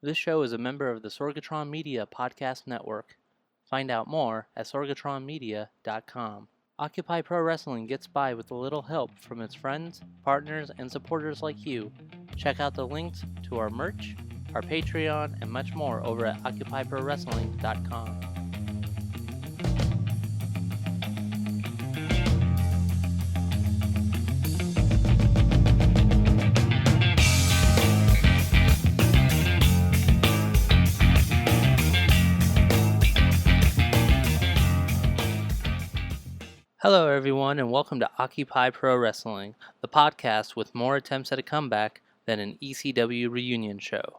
This show is a member of the Sorgatron Media Podcast Network. Find out more at sorgatronmedia.com. Occupy Pro Wrestling gets by with a little help from its friends, partners, and supporters like you. Check out the links to our merch, our Patreon, and much more over at occupyprowrestling.com. Hello everyone and welcome to Occupy Pro Wrestling, the podcast with more attempts at a comeback than an ECW reunion show.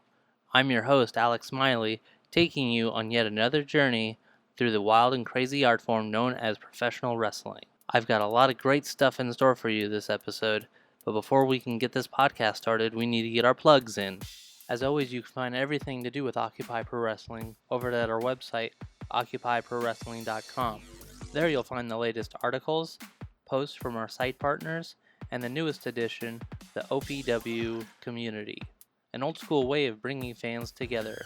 I'm your host Alex Smiley, taking you on yet another journey through the wild and crazy art form known as professional wrestling. I've got a lot of great stuff in store for you this episode, but before we can get this podcast started, we need to get our plugs in. As always, you can find everything to do with Occupy Pro Wrestling over at our website, occupyprowrestling.com. There you'll find the latest articles, posts from our site partners, and the newest addition, the OPW community, an old school way of bringing fans together.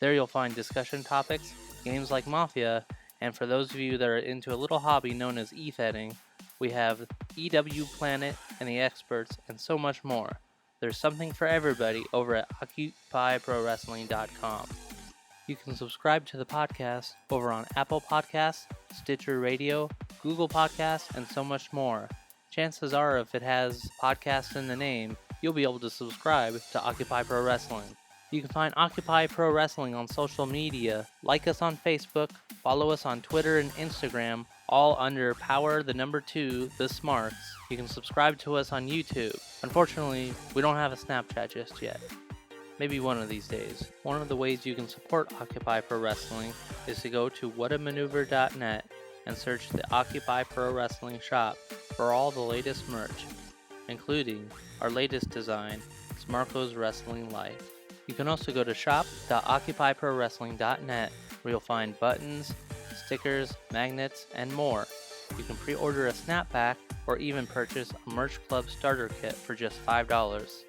There you'll find discussion topics, games like Mafia, and for those of you that are into a little hobby known as e-fetting, we have EW Planet and the Experts, and so much more. There's something for everybody over at occupyprowrestling.com. You can subscribe to the podcast over on Apple Podcasts, Stitcher Radio, Google Podcasts, and so much more. Chances are, if it has podcasts in the name, you'll be able to subscribe to Occupy Pro Wrestling. You can find Occupy Pro Wrestling on social media, like us on Facebook, follow us on Twitter and Instagram, all under Power 2 The Smarks. You can subscribe to us on YouTube. Unfortunately, we don't have a Snapchat just yet. Maybe one of these days. One of the ways you can support Occupy Pro Wrestling is to go to whatamaneuver.net and search the Occupy Pro Wrestling shop for all the latest merch, including our latest design, Smarko's Wrestling Life. You can also go to shop.occupyprowrestling.net where you'll find buttons, stickers, magnets, and more. You can pre-order a snapback or even purchase a Merch Club starter kit for just $5.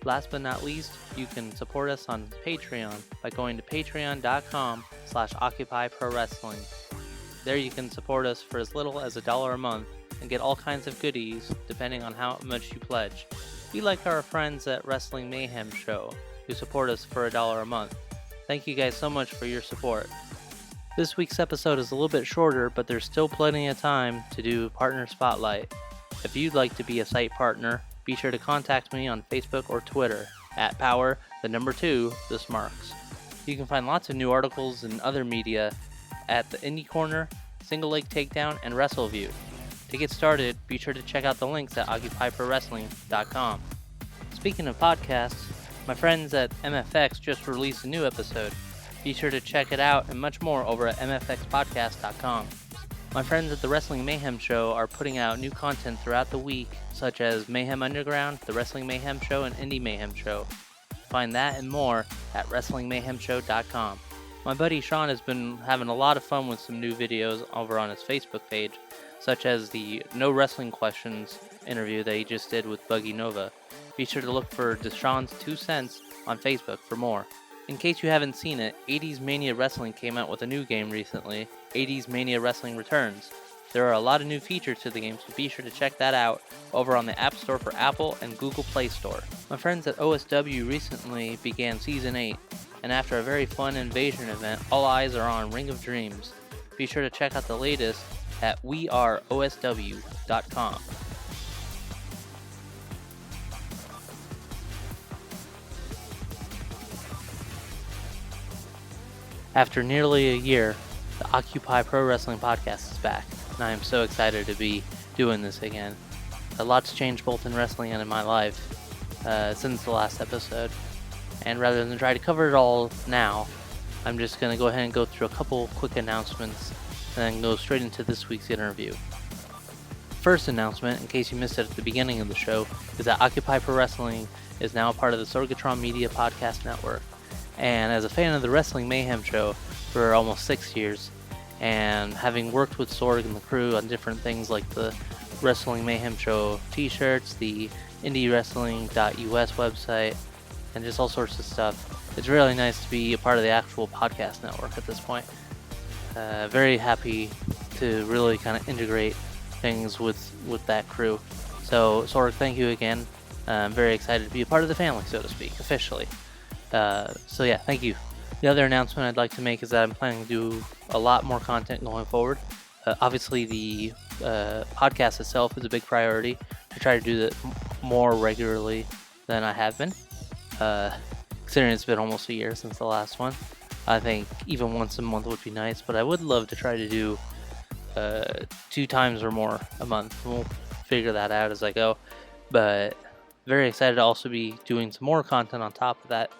Last but not least, you can support us on Patreon by going to patreon.com/occupyprowrestling. There you can support us for as little as $1 a month and get all kinds of goodies depending on how much you pledge. Be like our friends at Wrestling Mayhem Show who support us for $1 a month. Thank you guys so much for your support. This week's episode is a little bit shorter, but there's still plenty of time to do Partner Spotlight. If you'd like to be a site partner, be sure to contact me on Facebook or Twitter at Power 2 The Smarks. You can find lots of new articles and other media at the Indie Corner, Single Leg Takedown, and WrestleView. To get started, be sure to check out the links at occupyprowrestling.com. Speaking of podcasts, my friends at MFX just released a new episode. Be sure to check it out and much more over at mfxpodcast.com. My friends at the Wrestling Mayhem Show are putting out new content throughout the week, such as Mayhem Underground, the Wrestling Mayhem Show, and Indie Mayhem Show. Find that and more at WrestlingMayhemShow.com. My buddy Sean has been having a lot of fun with some new videos over on his Facebook page, such as the No Wrestling Questions interview that he just did with Buggy Nova. Be sure to look for Deshaun's 2 Cents on Facebook for more. In case you haven't seen it, 80s Mania Wrestling came out with a new game recently, 80s Mania Wrestling Returns. There are a lot of new features to the game, so be sure to check that out over on the App Store for Apple and Google Play Store. My friends at OSW recently began Season 8, and after a very fun invasion event, all eyes are on Ring of Dreams. Be sure to check out the latest at weareosw.com. After nearly a year, the Occupy Pro Wrestling Podcast is back, and I am so excited to be doing this again. A lot's changed both in wrestling and in my life since the last episode, and rather than try to cover it all now, I'm just going to go ahead and go through a couple quick announcements and then go straight into this week's interview. First announcement, in case you missed it at the beginning of the show, is that Occupy Pro Wrestling is now a part of the Sorgatron Media Podcast Network. And as a fan of the Wrestling Mayhem Show for almost 6 years, and having worked with Sorg and the crew on different things like the Wrestling Mayhem Show t-shirts, the IndieWrestling.us website, and just all sorts of stuff, it's really nice to be a part of the actual podcast network at this point. Very happy to really kind of integrate things with that crew. So, Sorg, thank you again. I'm very excited to be a part of the family, so to speak, officially. So yeah, thank you. The other announcement I'd like to make is that I'm planning to do a lot more content going forward. Obviously, the podcast itself is a big priority to try to do that more regularly than I have been. Considering it's been almost a year since the last one, I think even once a month would be nice, but I would love to try to do 2 times or more a month. We'll figure that out as I go, but very excited to also be doing some more content on top of that.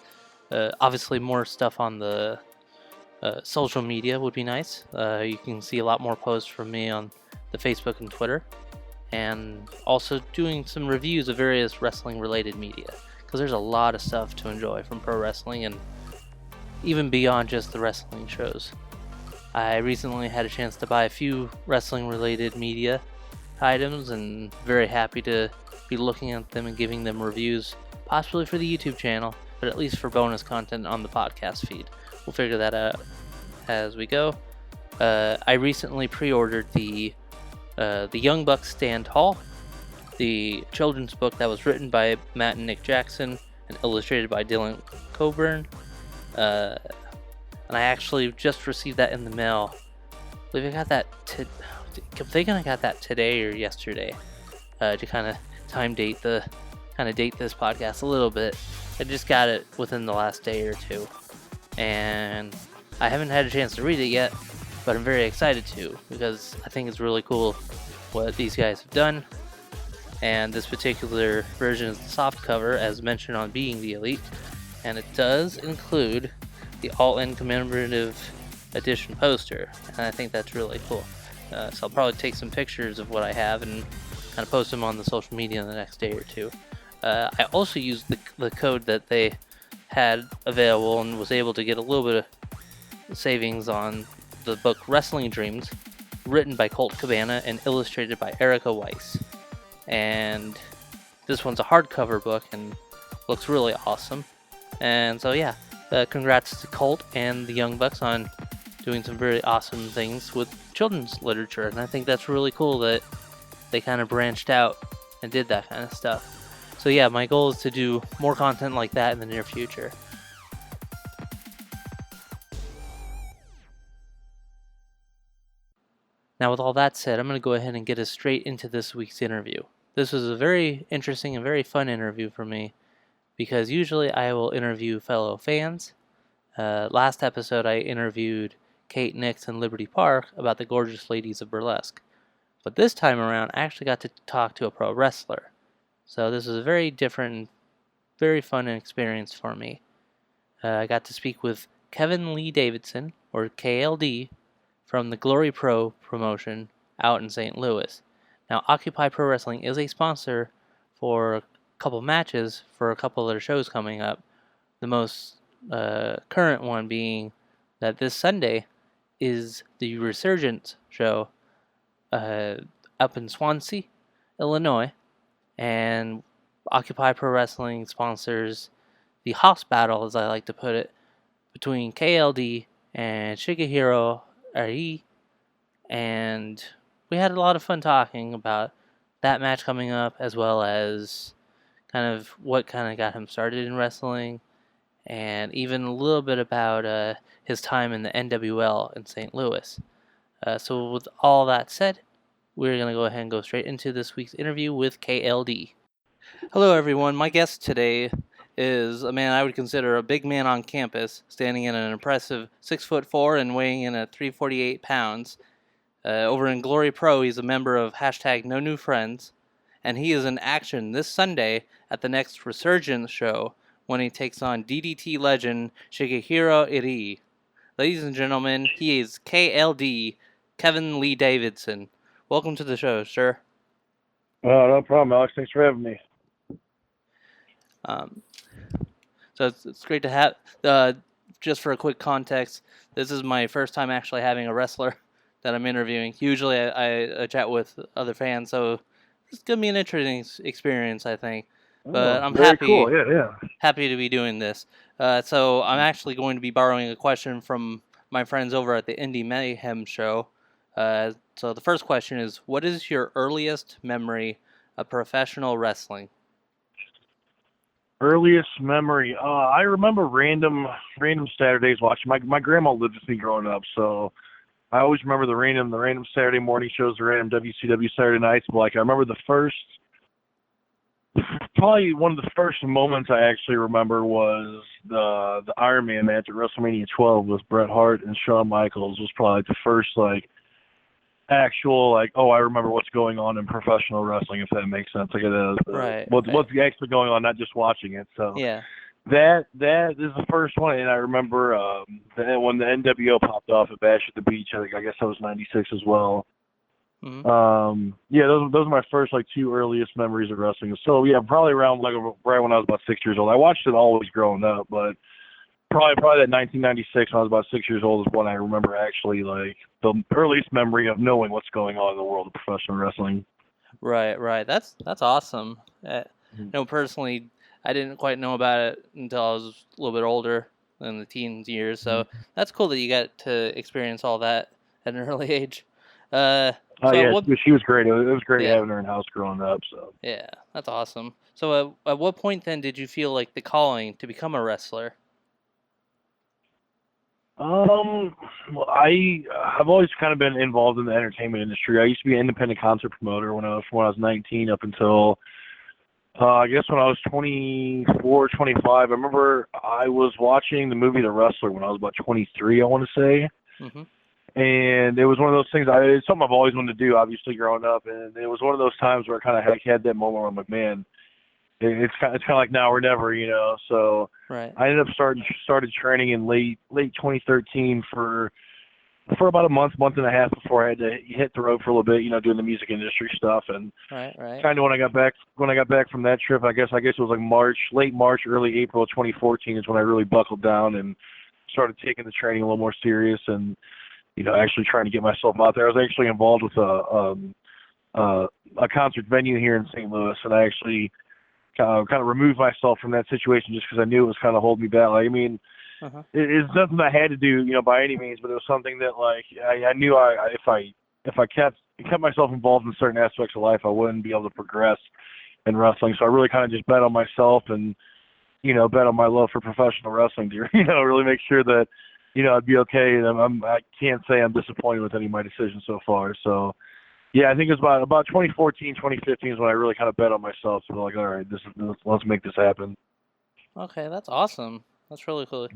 Obviously, more stuff on the social media would be nice. You can see a lot more posts from me on the Facebook and Twitter, and also doing some reviews of various wrestling related media, because there's a lot of stuff to enjoy from pro wrestling and even beyond just the wrestling shows. I recently had a chance to buy a few wrestling related media items, and very happy to be looking at them and giving them reviews, possibly for the YouTube channel, but at least for bonus content on the podcast feed. We'll figure that out as we go. I recently pre-ordered the Young Bucks Stand Tall, the children's book that was written by Matt and Nick Jackson and illustrated by Dylan Coburn. And I actually just received that in the mail. I believe I got that I'm thinking I got that today or yesterday. To kind of date this podcast a little bit. I just got it within the last day or two, and I haven't had a chance to read it yet, but I'm very excited to, because I think it's really cool what these guys have done. And this particular version is the soft cover, as mentioned on Being the Elite, and it does include the all-in commemorative edition poster, and I think that's really cool. So I'll probably take some pictures of what I have and kind of post them on the social media in the next day or two. I also used the code that they had available and was able to get a little bit of savings on the book Wrestling Dreams, written by Colt Cabana and illustrated by Erica Weiss. And this one's a hardcover book and looks really awesome. And so yeah, congrats to Colt and the Young Bucks on doing some very awesome things with children's literature. And I think that's really cool that they kind of branched out and did that kind of stuff. So yeah, my goal is to do more content like that in the near future. Now with all that said, I'm going to go ahead and get us straight into this week's interview. This was a very interesting and very fun interview for me, because usually I will interview fellow fans. Last episode I interviewed Kate Nix and Liberty Park about the gorgeous ladies of burlesque. But this time around I actually got to talk to a pro wrestler. So this was a very different, very fun experience for me. I got to speak with Kevin Lee Davidson, or KLD, from the Glory Pro promotion out in St. Louis. Now, Occupy Pro Wrestling is a sponsor for a couple matches for a couple of their shows coming up. The most current one being that this Sunday is the Resurgence show up in Swansea, Illinois. And Occupy Pro Wrestling sponsors the house battle, as I like to put it, between KLD and Shigehiro Irie. And we had a lot of fun talking about that match coming up, as well as kind of what kind of got him started in wrestling, and even a little bit about his time in the NWL in St. Louis. So with all that said, we're going to go ahead and go straight into this week's interview with KLD. Hello everyone, my guest today is a man I would consider a big man on campus, standing at an impressive 6'4" and weighing in at 348 pounds. Over in Glory Pro, he's a member of #NoNewFriends, and he is in action this Sunday at the next Resurgence show when he takes on DDT legend Shigehiro Irie. Ladies and gentlemen, he is KLD, Kevin Lee Davidson. Welcome to the show, sir. No problem, Alex. Thanks for having me. So it's great to have. Just for a quick context, this is my first time actually having a wrestler that I'm interviewing. Usually I chat with other fans, so it's going to be an interesting experience, I think. but I'm very happy cool. Yeah. happy to be doing this. So I'm actually going to be borrowing a question from my friends over at the Indie Mayhem show. So the first question is, what is your earliest memory of professional wrestling? Earliest memory. I remember random Saturdays watching. My grandma lived with me growing up, so I always remember the random Saturday morning shows, the random WCW Saturday nights. But like I remember probably one of the first moments I actually remember was the Iron Man match at WrestleMania 12 with Bret Hart and Shawn Michaels. Was probably like the first like actual like, oh, I remember what's going on in professional wrestling, if that makes sense. Like what's actually going on, not just watching it. So Yeah. that is the first one, and I remember when the NWO popped off at Bash at the Beach. I guess that was '96 as well. Mm-hmm. Yeah, those are my first like two earliest memories of wrestling. So yeah, probably around like right when I was about 6 years old. I watched it always growing up, but probably that 1996 when I was about 6 years old is when I remember actually like the earliest memory of knowing what's going on in the world of professional wrestling. Right. That's awesome. Personally, I didn't quite know about it until I was a little bit older in the teens years. So that's cool that you got to experience all that at an early age. She was great. It was great having her in house growing up. So yeah, that's awesome. So at what point then did you feel like the calling to become a wrestler? Well, I've always kind of been involved in the entertainment industry. I used to be an independent concert promoter when I was 19 up until I guess when I was 24, 25. I remember I was watching the movie The Wrestler when I was about 23, I want to say. Mm-hmm. And it was one of those things. It's something I've always wanted to do, obviously, growing up. And it was one of those times where I kind of had that moment where I'm like, man, it's kind of like now or never, you know. So right. I ended up started training in late 2013 for about a month and a half before I had to hit the road for a little bit, you know, doing the music industry stuff. And right. kind of when I got back from that trip, I guess it was like late March, early April of 2014 is when I really buckled down and started taking the training a little more serious and, you know, actually trying to get myself out there. I was actually involved with a concert venue here in St. Louis, and I actually kind of removed myself from that situation just because I knew it was kind of holding me back. Like, I mean, it's nothing I had to do, you know, by any means, but it was something that like I knew if I kept myself involved in certain aspects of life, I wouldn't be able to progress in wrestling. So I really kind of just bet on myself and, you know, bet on my love for professional wrestling to, you know, really make sure that, you know, I'd be okay. And I can't say I'm disappointed with any of my decisions so far. So, yeah, I think it was about 2014, 2015 is when I really kind of bet on myself. So, like, all right, let's make this happen. Okay, that's awesome. That's really cool.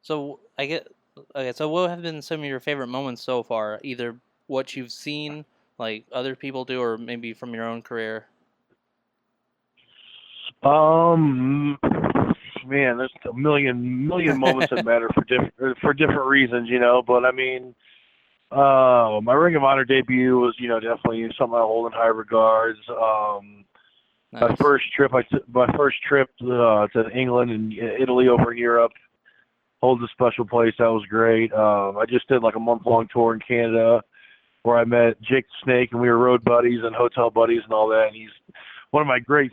So, so what have been some of your favorite moments so far? Either what you've seen, like other people do, or maybe from your own career? Man, there's a million moments that matter for different reasons, you know. But I mean, my Ring of Honor debut was, you know, definitely something I hold in high regards. Nice. My first trip to England and Italy over in Europe holds a special place. That was great. I just did like a month-long tour in Canada where I met Jake the Snake, and we were road buddies and hotel buddies and all that. And he's one of my great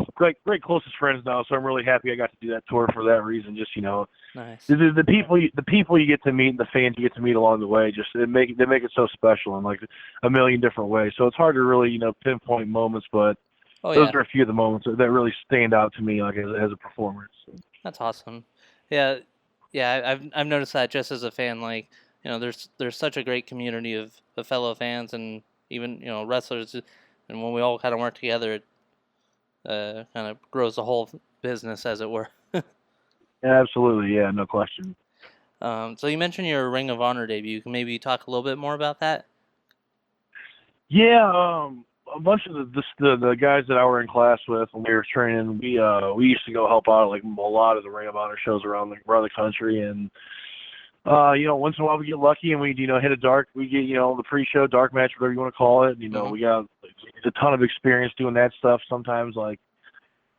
closest friends now, so I'm really happy I got to do that tour for that reason. Just, you know, nice. The people you get to meet and the fans you get to meet along the way, just they make it so special in like a million different ways. So it's hard to really, you know, pinpoint moments, but those are a few of the moments that really stand out to me, like as a performer. So. That's awesome. Yeah. I've noticed that just as a fan, like, you know, there's such a great community of fellow fans and even, you know, wrestlers, and when we all kind of work together, it kind of grows the whole business, as it were. Absolutely, yeah, no question. So you mentioned your Ring of Honor debut. Can maybe talk a little bit more about that? Yeah, a bunch of the guys that I were in class with when we were training, we used to go help out at, like, a lot of the Ring of Honor shows around the country, and you know, once in a while we get lucky and we, you know, we get, you know, the pre-show dark match, whatever you want to call it. You know, we got a ton of experience doing that stuff. Sometimes, like,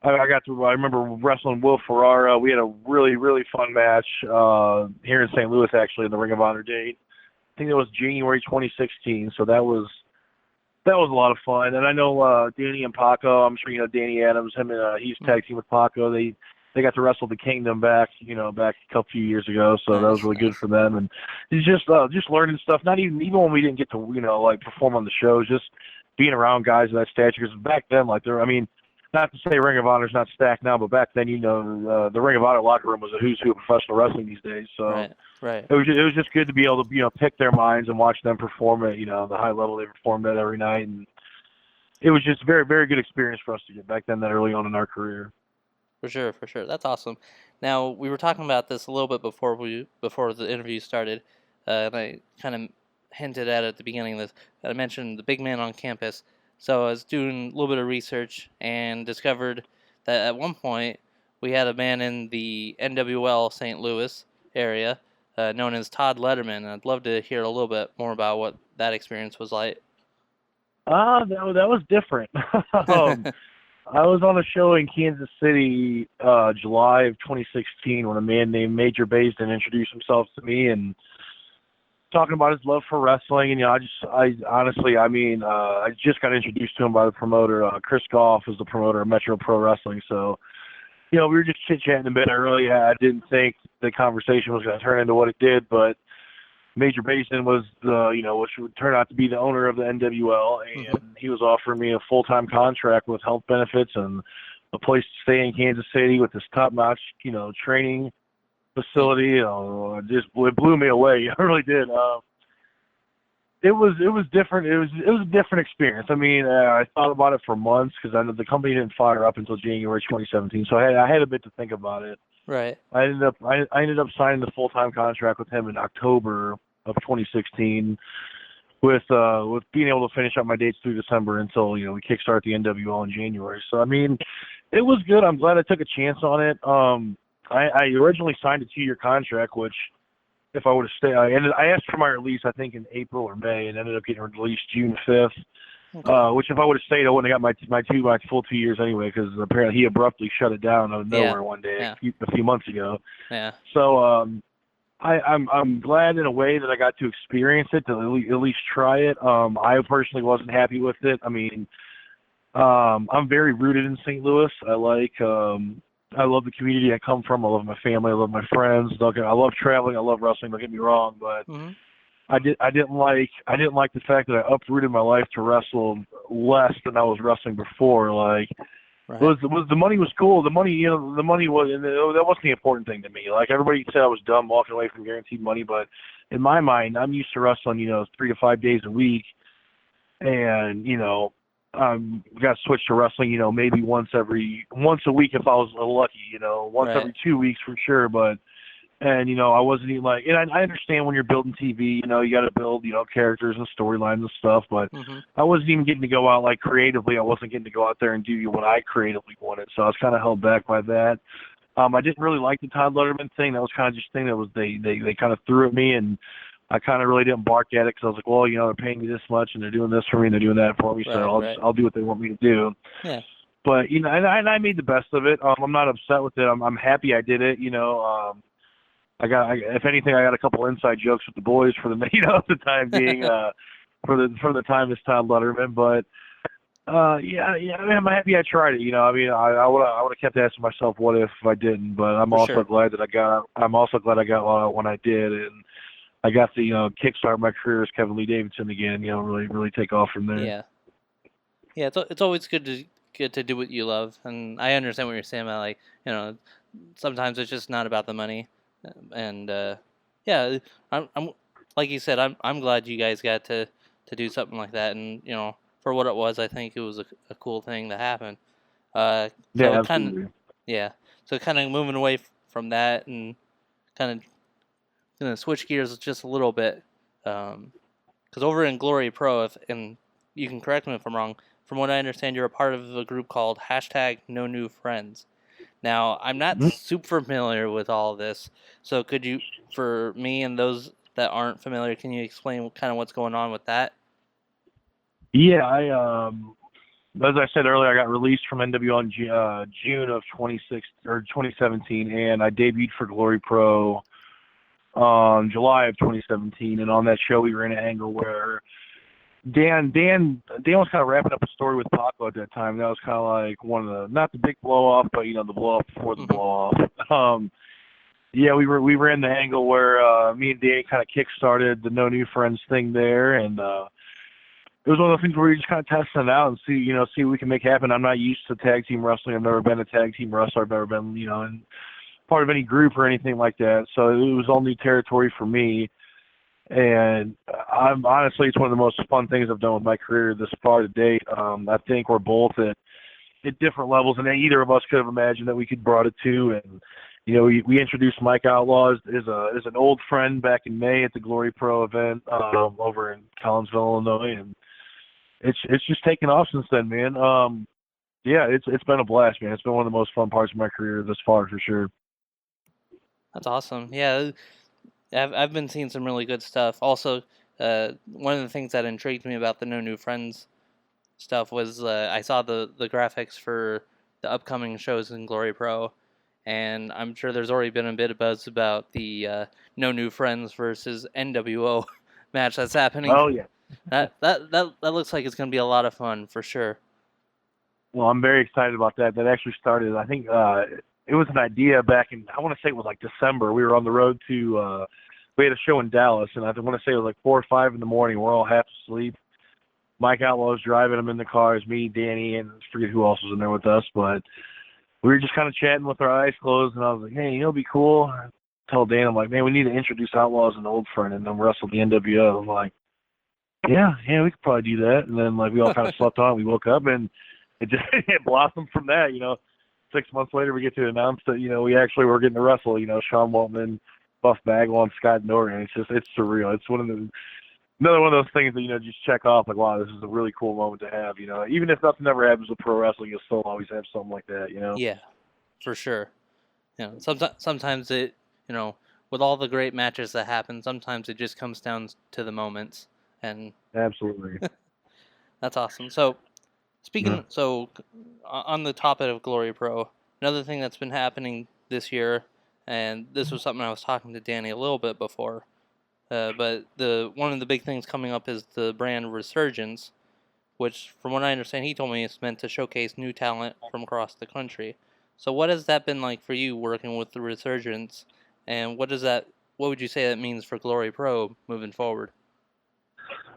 I remember wrestling Will Ferrara. We had a really, really fun match here in St. Louis, actually, in the Ring of Honor date. I think it was January 2016. So that was that was a lot of fun. And I know Danny and Paco. I'm sure you know Danny Adams. Him and he's tag team with Paco. They got to wrestle the Kingdom back a couple few years ago. So that was really good for them. And it's just learning stuff. Not even when we didn't get to like perform on the shows, just being around guys of that stature. Because back then, like not to say Ring of Honor's not stacked now, but back then, the Ring of Honor locker room was a who's who of professional wrestling these days. So right. It was just good to be able to pick their minds and watch them perform at the high level they performed at every night, and it was just a very, very good experience for us to get back then that early on in our career. For sure. That's awesome. Now, we were talking about this a little bit before the interview started, and I kind of hinted at it at the beginning of this. I mentioned the big man on campus. So I was doing a little bit of research and discovered that at one point we had a man in the NWL St. Louis area known as Todd Letterman. I'd love to hear a little bit more about what that experience was like. That was different. I was on a show in Kansas City, July of 2016, when a man named Major Basin introduced himself to me and talking about his love for wrestling. And I just got introduced to him by the promoter. Chris Goff is the promoter of Metro Pro Wrestling. So, we were just chit-chatting a bit. I didn't think the conversation was going to turn into what it did, but Major Basin was which would turn out to be the owner of the NWL, and he was offering me a full-time contract with health benefits and a place to stay in Kansas City with this top-notch, training facility. It blew me away. It really did. It was different. It was a different experience. I thought about it for months because I know the company didn't fire up until January 2017, so I had a bit to think about it. Right. I ended up signing the full-time contract with him in October of 2016, with being able to finish up my dates through December until we kickstart the NWL in January. So it was good. I'm glad I took a chance on it. I originally signed a 2-year contract, which if I would have stayed, I asked for my release I think in April or May, and ended up getting released June 5th. Okay. Which if I would have stayed, I wouldn't have got my full 2 years anyway, because apparently he abruptly shut it down out of nowhere one day a few months ago. Yeah. So I'm glad in a way that I got to experience it, to at least try it. I personally wasn't happy with it. I'm very rooted in St. Louis. I love the community I come from. I love my family. I love my friends. I love traveling. I love wrestling. Don't get me wrong, but I didn't like the fact that I uprooted my life to wrestle less than I was wrestling before. Like, was the money was cool. The money was, and that wasn't the important thing to me. Like, everybody said I was dumb walking away from guaranteed money, but in my mind, I'm used to wrestling 3 to 5 days a week, and got switched to wrestling, maybe once a week if I was lucky, once every 2 weeks for sure. But, and, I wasn't even like, and I understand when you're building TV, you got to build, characters and storylines and stuff, but I wasn't even getting to go out, like, creatively. I wasn't getting to go out there and do what I creatively wanted. So I was kind of held back by that. I didn't really like the Todd Letterman thing. That was kind of just a thing that was, they kind of threw at me, and I kind of really didn't bark at it because I was like, well, they're paying me this much and they're doing this for me and they're doing that for me, so I'll do what they want me to do. Yeah. But and I made the best of it. I'm not upset with it. I'm happy I did it. If anything, I got a couple inside jokes with the boys for the the time being for the time it's Todd Letterman. But I'm happy I tried it. I would have kept asking myself what if I didn't. But I'm also glad I got out when I did, and I got to kickstart my career as Kevin Lee Davidson again. Really take off from there. Yeah. It's always good to get to do what you love, and I understand what you're saying about, like, sometimes it's just not about the money, and I'm like you said, I'm glad you guys got to do something like that, and for what it was, I think it was a cool thing that happened. Absolutely. So kind of moving away from that and kind of going to switch gears just a little bit, because over in Glory Pro, and you can correct me if I'm wrong, from what I understand, you're a part of a group called #NoNewFriends. Now, I'm not super familiar with all this, so could you, for me and those that aren't familiar, can you explain kind of what's going on with that? Yeah, as I said earlier, I got released from NWL in June of 2017, and I debuted for Glory Pro July of 2017, and on that show we ran an angle where Dan was kind of wrapping up a story with Paco at that time. That was kind of like one of the, not the big blow off, but the blow off before the blow off. Yeah, we were in the angle where me and Dan kind of kick started the No New Friends thing there, and it was one of those things where we just kind of testing it out and see what we can make happen. I'm not used to tag team wrestling. I've never been a tag team wrestler. I've never been in part of any group or anything like that. So it was all new territory for me. And I'm honestly, it's one of the most fun things I've done with my career this far to date. I think we're both at different levels, and either of us could have imagined that we could brought it to. And we introduced Mike Outlaw as an old friend back in May at the Glory Pro event over in Collinsville, Illinois, and it's just taken off since then, man. Yeah, it's been a blast, man. It's been one of the most fun parts of my career thus far, for sure. That's awesome. Yeah, I've been seeing some really good stuff. Also, one of the things that intrigued me about the No New Friends stuff was I saw the graphics for the upcoming shows in Glory Pro, and I'm sure there's already been a bit of buzz about the No New Friends versus NWO match that's happening. Oh yeah, that looks like it's going to be a lot of fun for sure. Well, I'm very excited about that. That actually started, I think, it was an idea back in, I want to say it was like December. We were on the road to, we had a show in Dallas, and I want to say it was like 4 or 5 in the morning. We're all half asleep. Mike Outlaw was driving them in the cars, me, Danny, and I forget who else was in there with us, but we were just kind of chatting with our eyes closed, and I was like, hey, it'd be cool. I told Dan, I'm like, man, we need to introduce Outlaw as an old friend and then wrestle the NWO. I'm like, yeah, we could probably do that. And then we all kind of slept on. We woke up, and it just it blossomed from that. 6 months later, we get to announce that we actually were getting to wrestle. Sean Waltman, Buff Bagwell, and Scott Norton. It's surreal. It's another one of those things that just check off. Like, wow, this is a really cool moment to have. Even if nothing ever happens with pro wrestling, you'll still always have something like that. Yeah, for sure. Sometimes it with all the great matches that happen, sometimes it just comes down to the moments. And absolutely, that's awesome. So. So on the topic of Glory Pro, another thing that's been happening this year, and this was something I was talking to Danny a little bit before, but one of the big things coming up is the brand Resurgence, which, from what I understand, he told me it's meant to showcase new talent from across the country. So what has that been like for you working with the Resurgence, and what would you say that means for Glory Pro moving forward?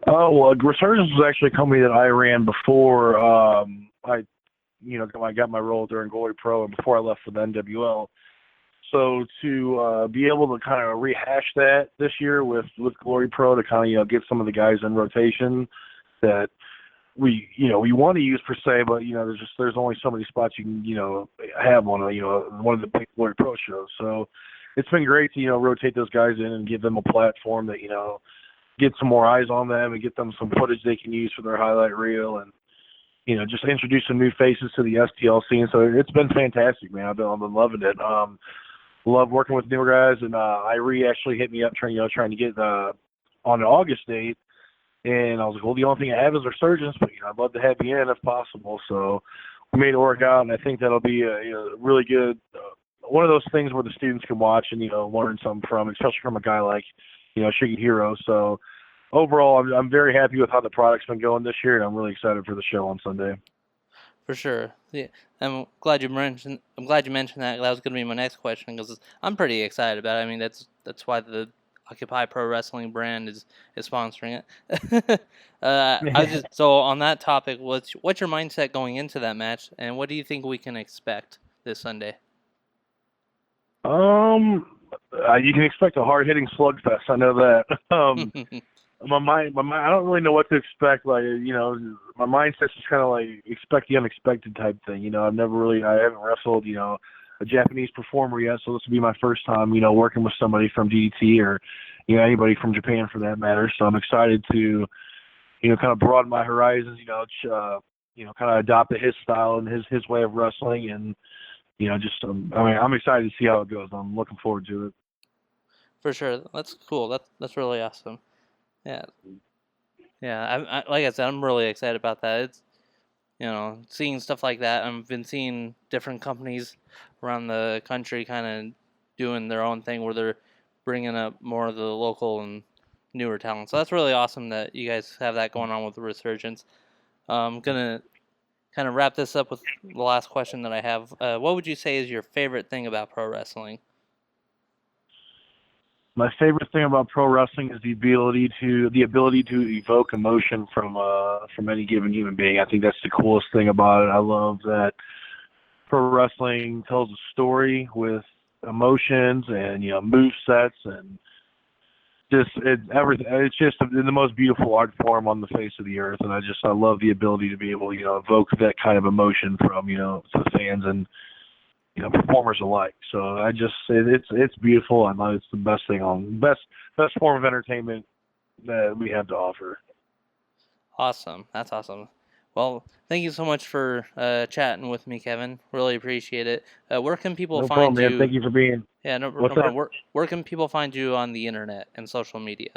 Oh, well, Resurgence was actually a company that I ran before I got my role during Glory Pro and before I left for the NWL. So to be able to kind of rehash that this year with Glory Pro to kind of get some of the guys in rotation that we want to use per se, but there's only so many spots you can have on one of the big Glory Pro shows. So it's been great to rotate those guys in and give them a platform that get some more eyes on them and get them some footage they can use for their highlight reel, and just introduce some new faces to the STL scene. So it's been fantastic, man. I've been loving it. Love working with newer guys, and Irie actually hit me up trying to get on an August date, and I was like, well, the only thing I have is Resurgence, but I'd love to have you in if possible. So we made it work out, and I think that'll be a really good one of those things where the students can watch and learn something from, especially from a guy like Shigehiro. So overall, I'm very happy with how the product's been going this year, and I'm really excited for the show on Sunday. For sure. Yeah, I'm glad you mentioned that. That was going to be my next question, because I'm pretty excited about it. I mean, that's why the Occupy Pro Wrestling brand is sponsoring it. So on that topic, what's your mindset going into that match, and what do you think we can expect this Sunday? You can expect a hard-hitting slugfest. I know that. My mind, I don't really know what to expect. My mindset's just kind of like expect the unexpected type thing. I haven't wrestled, a Japanese performer yet, so this will be my first time, working with somebody from DDT or, anybody from Japan for that matter. So I'm excited to, kind of broaden my horizons, kind of adopt his style and his way of wrestling, and I'm excited to see how it goes. I'm looking forward to it. For sure, that's cool. That's really awesome. Yeah. I like I said, I'm really excited about that. It's seeing stuff like that. I've been seeing different companies around the country kind of doing their own thing where they're bringing up more of the local and newer talent. So that's really awesome that you guys have that going on with the Resurgence. I'm going to kind of wrap this up with the last question that I have. What would you say is your favorite thing about pro wrestling? My favorite thing about pro wrestling is the ability to evoke emotion from any given human being. I think that's the coolest thing about it. I love that pro wrestling tells a story with emotions and move sets and everything. It's just the most beautiful art form on the face of the earth, and I love the ability to be able to evoke that kind of emotion from the fans and performers alike. So I just say it's beautiful. I know it's the best thing best form of entertainment that we have to offer. Awesome. That's awesome. Well, thank you so much for chatting with me, Kevin. Really appreciate it. Where can people No find problem, you? man. Thank you for being. Yeah, no problem. Where can people find you on the internet and social media?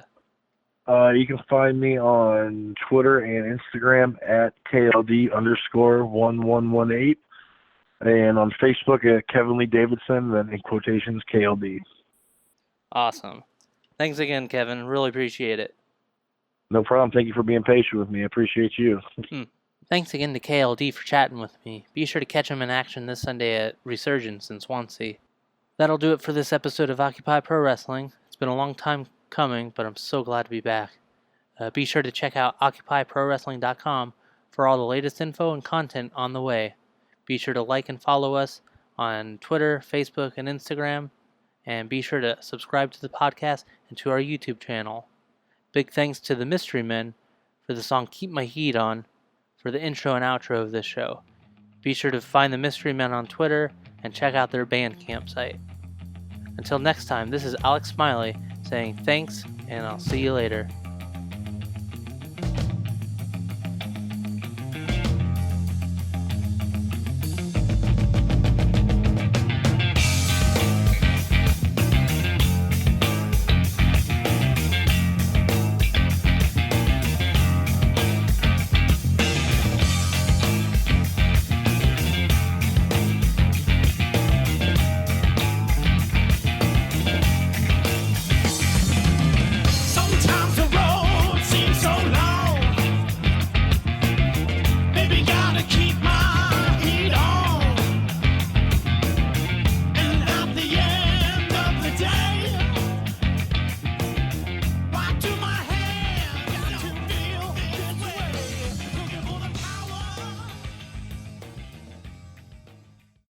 You can find me on Twitter and Instagram at KLD_1118. And on Facebook at Kevin Lee Davidson, then in quotations, KLD. Awesome. Thanks again, Kevin. Really appreciate it. No problem. Thank you for being patient with me. I appreciate you. Thanks again to KLD for chatting with me. Be sure to catch him in action this Sunday at Resurgence in Swansea. That'll do it for this episode of Occupy Pro Wrestling. It's been a long time coming, but I'm so glad to be back. Be sure to check out OccupyProWrestling.com for all the latest info and content on the way. Be sure to like and follow us on Twitter, Facebook, and Instagram. And be sure to subscribe to the podcast and to our YouTube channel. Big thanks to the Mystery Men for the song Keep My Heat On for the intro and outro of this show. Be sure to find the Mystery Men on Twitter and check out their Bandcamp site. Until next time, this is Alex Smiley saying thanks, and I'll see you later.